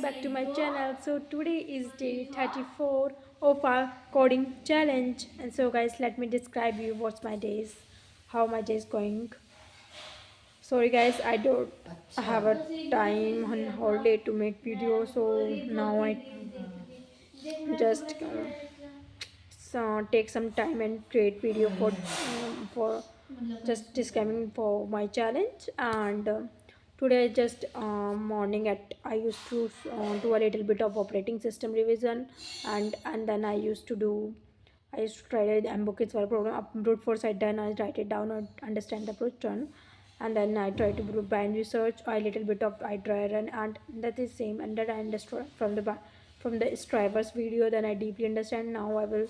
welcome back to my channel. So today is day 34 of our coding challenge, and so guys, let me describe you what's my days, how my day is going. Sorry guys, I don't have a time on holiday to make video, so now I just take some time and create video for just describing for my challenge. And today just morning at I used to do a little bit of operating system revision, and then I used to try the MBOK's work program up brute force. I done, I write it down or understand the approach done, and then I try to do brain research, a little bit of I dry run, and that is same, and that I understood from the Strivers video. Then I deeply understand. Now I will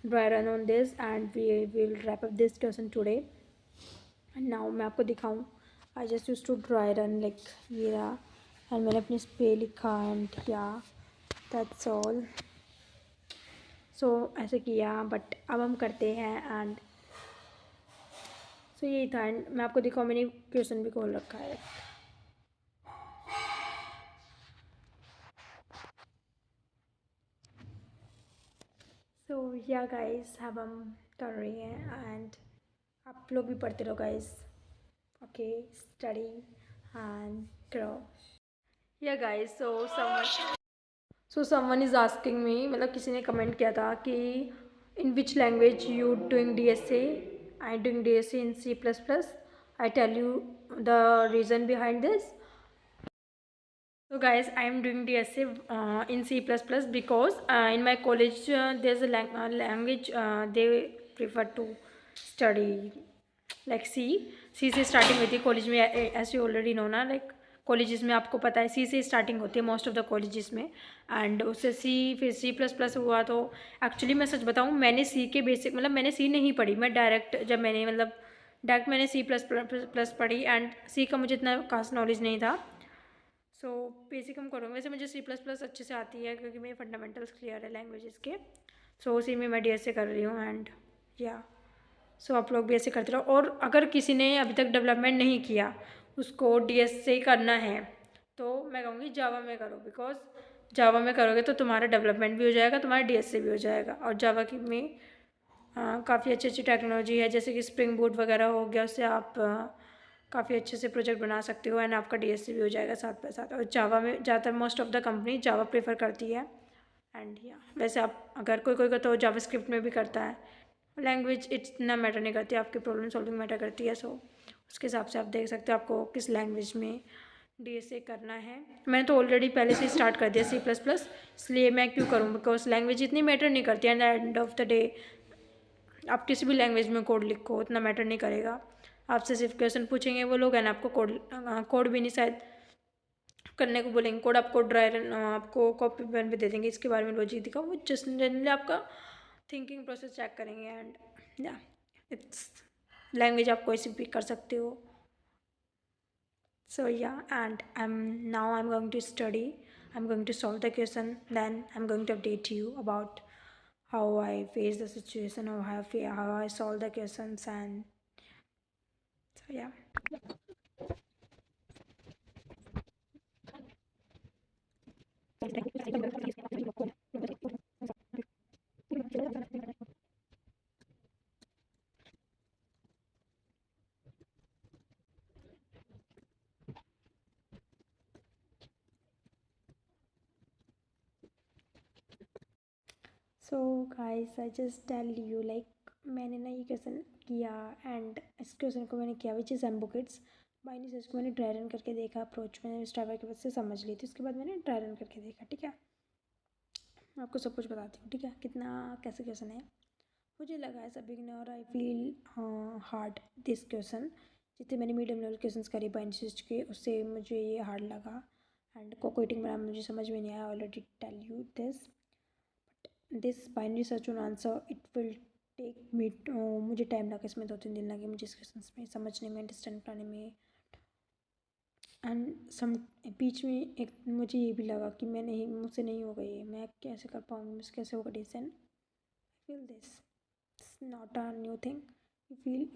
dry run on this, and we will wrap up this discussion today. And now मैं आपको दिखाऊँ, I just use to dry run like ये रहा, and मैंने अपने इस पे लिखा एंड या दैट्स ऑल. सो ऐसे किया, बट अब हम करते हैं. एंड सो यही था. एंड मैं आपको दिखाऊँ, मैंने क्वेश्चन भी खोल रखा है. सो या गाइस, अब हम कर रहे हैं, एंड आप लोग भी पढ़ते रहो guys. Okay, study and grow. Yeah guys, so someone is asking me, मतलब किसी ने कमेंट किया था कि in which language you doing DSA. I doing DSA in C++. I tell you the reason behind this. So guys, I am doing DSA in C++ because in my college there's a language they prefer to study like C. C से starting होती है college में, as you already know ना. Like colleges में आपको पता है C से स्टार्टिंग होती है मोस्ट ऑफ द कॉलेजेस में. एंड उससे C फिर C++ हुआ. तो एक्चुअली मैं सच बताऊँ, मैंने C के बेसिक, मतलब मैंने C नहीं पढ़ी. मैं डायरेक्ट जब मैंने मतलब डायरेक्ट मैंने C++ पढ़ी, एंड C का मुझे इतना खास नॉलेज नहीं था. सो बेसिक हम करूँगे. वैसे मुझे C++ अच्छे से आती है क्योंकि मेरे फंडामेंटल्स क्लियर है लैंग्वेजेस के. सो उसी में मैं DSA कर रही हूँ. एंड या सो आप लोग भी ऐसे करते रहो. और अगर किसी ने अभी तक डेवलपमेंट नहीं किया, उसको DSA करना है, तो मैं कहूँगी जावा में करो. बिकॉज जावा में करोगे तो तुम्हारा डेवलपमेंट भी हो जाएगा, तुम्हारा DSA भी हो जाएगा. और जावा की में काफ़ी अच्छी अच्छी टेक्नोलॉजी है, जैसे कि स्प्रिंग बूट वगैरह हो गया. उससे आप काफ़ी अच्छे से प्रोजेक्ट बना सकते हो, एंड आपका DSA भी हो जाएगा साथ बाय साथ. और जावा में ज़्यादातर most of the company Java prefer करती है. एंड या वैसे आप अगर कोई का तो जावा स्क्रिप्ट में भी करता है. लैंग्वेज इतना मैटर नहीं करती, आपकी प्रॉब्लम सॉल्विंग मैटर करती है. सो उसके हिसाब से आप देख सकते हो आपको किस लैंग्वेज में DSA करना है. मैंने तो ऑलरेडी पहले से स्टार्ट कर दिया C++, इसलिए मैं क्यों करूँ, बिकॉज लैंग्वेज इतनी मैटर नहीं करती. And end of the day आप किसी भी लैंग्वेज में कोड लिखो, उतना मैटर नहीं करेगा. आपसे सिर्फ क्वेश्चन पूछेंगे वो लोग, एंड आपको कोड भी नहीं शायद करने को बोलेंगे. कोड आपको आपको कॉपी पेन पे दे देंगे, इसके बारे में लॉजिक दिखाओ. वो जस्ट जनरली आपका थिंकिंग प्रोसेस चेक करेंगे. एंड या इट्स लैंग्वेज आप कोई सी भी कर सकते हो. सो या and now I'm going to study. I'm going to solve the question, then I'm going to update you about how I face the situation, or how I solve the questions. And so yeah. So guys, I just tell you like मैंने ना ये question किया, and इस question को मैंने किया which is एम्बोकिड्स. Binary search को मैंने ड्राई रन करके देखा. अप्रोच मैंने स्ट्राइवर के बाद से समझ ली थी, उसके बाद मैंने ड्राई रन करके देखा. ठीक है, मैं आपको सब कुछ बताती हूँ. ठीक है, कितना कैसे क्वेश्चन है. मुझे लगा है सब beginner I feel hard this question. जितने मैंने मीडियम लेवल क्वेश्चन करे बाइनरी सर्च के, उससे मुझे ये हार्ड लगा. एंड कोकोइटिंग में मुझे समझ में नहीं आया. Already tell you this binary search on answer it will take me. मुझे टाइम लगा, इसमें 2-3 दिन लगे मुझे इस क्वेश्चन में समझने में, अंडरस्टैंड करने में. एंड सम बीच में एक मुझे ये भी लगा कि मैं नहीं, मुझसे नहीं होगा ये, मैं कैसे कर पाऊँगी, मुझसे कैसे होगा decision. I feel this it's not a new thing.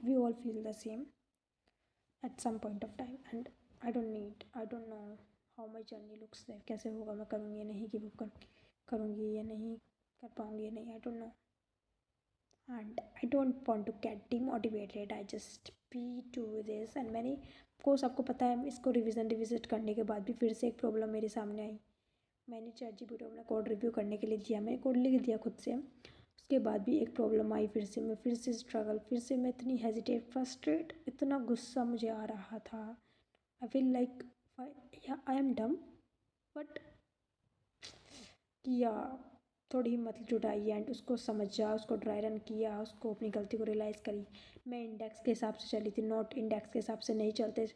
We all feel the same at some point of time, and I don't know how my journey looks like, कैसे होगा, मैं करूँगी या नहीं, गिव अप करूँगी या नहीं, कर पाऊँगी या नहीं, I don't know. And I don't want to get demotivated, I just be to this. And मैंने कोर्स, आपको पता है, इसको रिविज़िट करने के बाद भी फिर से एक प्रॉब्लम मेरे सामने आई। मैंने ChatGPT को अपना कोड रिव्यू करने के लिए दिया, मैंने कोड लिख दिया खुद से, उसके बाद भी एक प्रॉब्लम आई फिर से, मैं फिर से स्ट्रगल, फिर से मैं इतनी हेजिटेट, फ्रस्ट्रेट, इतना गुस्सा मुझे आ रहा था। I feel like I am dumb, but किया, थोड़ी हिम्मत जुटाई एंड उसको समझा, उसको ड्राई रन किया, उसको अपनी गलती को रियलाइज़ करी। मैं इंडेक्स के हिसाब से चली थी, नोट इंडेक्स के हिसाब से नहीं चलते।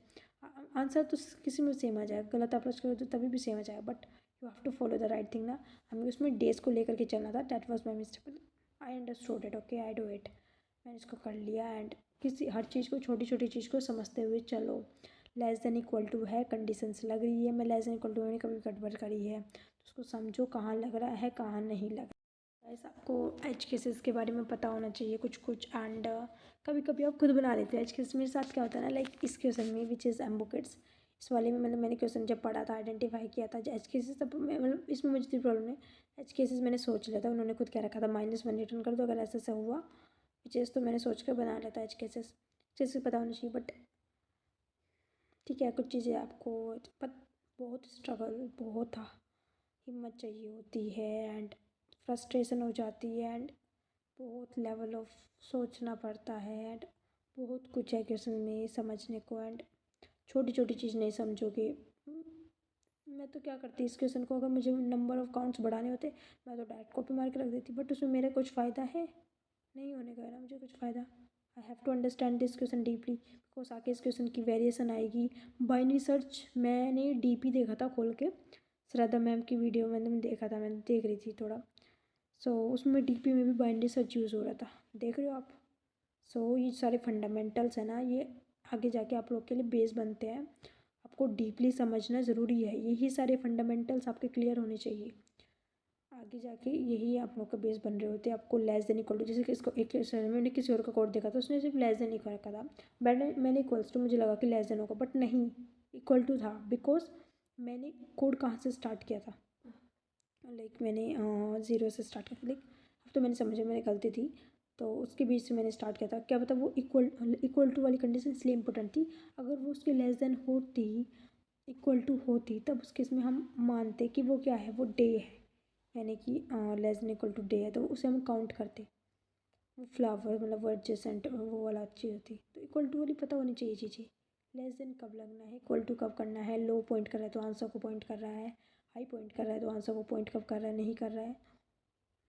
आंसर तो किसी में सेम आ जाएगा, गलत अप्रोच करो तो तभी भी सेम आ जाएगा, but you have to follow the right thing ना। हमें उसमें डेज को लेकर के चलना था, that was my mistake. I understood it, okay, I do it. मैंने इसको कर लिया एंड किसी हर चीज़ को, छोटी छोटी चीज़ को समझते हुए चलो। लेस देन इक्वल टू है, कंडीशंस लग रही है, मैं लेस देन इक्वल टू मैंने कभी गड़बड़ करी है तो उसको समझो, कहाँ लग रहा है कहाँ नहीं लग रहा है। गाइस, आपको एज केसेस के बारे में पता होना चाहिए कुछ कुछ। एंड कभी कभी आप खुद बना लेते हो एज केसेस। मेरे साथ क्या होता है ना, लाइक इस क्वेश्चन में विच इज़ एम्बुकेट्स, इस वाले में मतलब मैंने क्वेश्चन जब पढ़ा था, आइडेंटिफाई किया था एज केसेस, तब मैं मतलब इसमें मुझे इतनी प्रॉब्लम है। एज केसेस मैंने सोच लिया था, उन्होंने खुद क्या रखा था, -1 रिटर्न कर दो अगर ऐसा ऐसा हुआ, विचेज़ तो मैंने सोच कर बना लिया था एज केसेस। जैसे पता होना चाहिए, बट ठीक है, कुछ चीज़ें आपको, बट बहुत स्ट्रगल, बहुत हिम्मत चाहिए होती है एंड फ्रस्ट्रेशन हो जाती है एंड बहुत लेवल ऑफ सोचना पड़ता है एंड बहुत कुछ है क्वेश्चन में समझने को। एंड छोटी छोटी चीज़ नहीं समझोगे। मैं तो क्या करती इस क्वेश्चन को, अगर मुझे नंबर ऑफ काउंट्स बढ़ाने होते मैं तो डायरेक्ट कॉपी मार के रख देती, बट उसमें मेरा कुछ फ़ायदा है नहीं, होने का है ना मुझे कुछ फ़ायदा। I have to understand this question deeply, because आगे इस क्वेश्चन की वेरिएशन आएगी। बाइनरी सर्च मैंने डीपी देखा था खोल के, श्रद्धा मैम की वीडियो मैंने देखा था, मैंने देख रही थी थोड़ा। उसमें डीपी में भी बाइनरी सर्च यूज़ हो रहा था, देख रहे हो आप। ये सारे फंडामेंटल्स है ना, ये आगे जाके आप लोग के लिए बेस बनते हैं। आपको डीपली समझना ज़रूरी है, यही सारे फंडामेंटल्स आपके क्लियर होने चाहिए, आगे जाके यही आप लोग का बेस बन रहे होते हैं। आपको लेस देन इक्वल टू, जैसे कि इसको एक क्वेश्चन मैंने किसी और का कोड देखा था, उसने सिर्फ लेस देन इक्वल रखा था, मैंने इक्वल्स टू, मुझे लगा कि लेस देन होगा, बट नहीं, इक्वल टू था। बिकॉज मैंने कोड कहाँ से स्टार्ट किया था, लाइक मैंने 0 से स्टार्ट किया था, लाइक अब तो मैंने समझा मेरी गलती थी, तो उसके बीच से मैंने स्टार्ट किया था। क्या पता वो इक्वल टू वाली कंडीशन इसलिए इंपॉर्टेंट थी, अगर वो उसके लेस देन होती, इक्वल टू होती, तब उस केस में हम मानते कि वो क्या है, वो डे है, यानी कि less than equal to day है, तो उसे हम काउंट करते। वो फ्लावर मतलब वर्ड जेसेंट वो वाला चीज़ होती, तो इक्वल टू वाली पता होनी चाहिए चीज़ें। लेस देन कब लगना है, इक्वल टू कब करना है, लो पॉइंट कर रहा है तो आंसर को पॉइंट कर रहा है, हाई पॉइंट कर रहा है तो आंसर को पॉइंट कब कर रहा है, नहीं कर रहा है,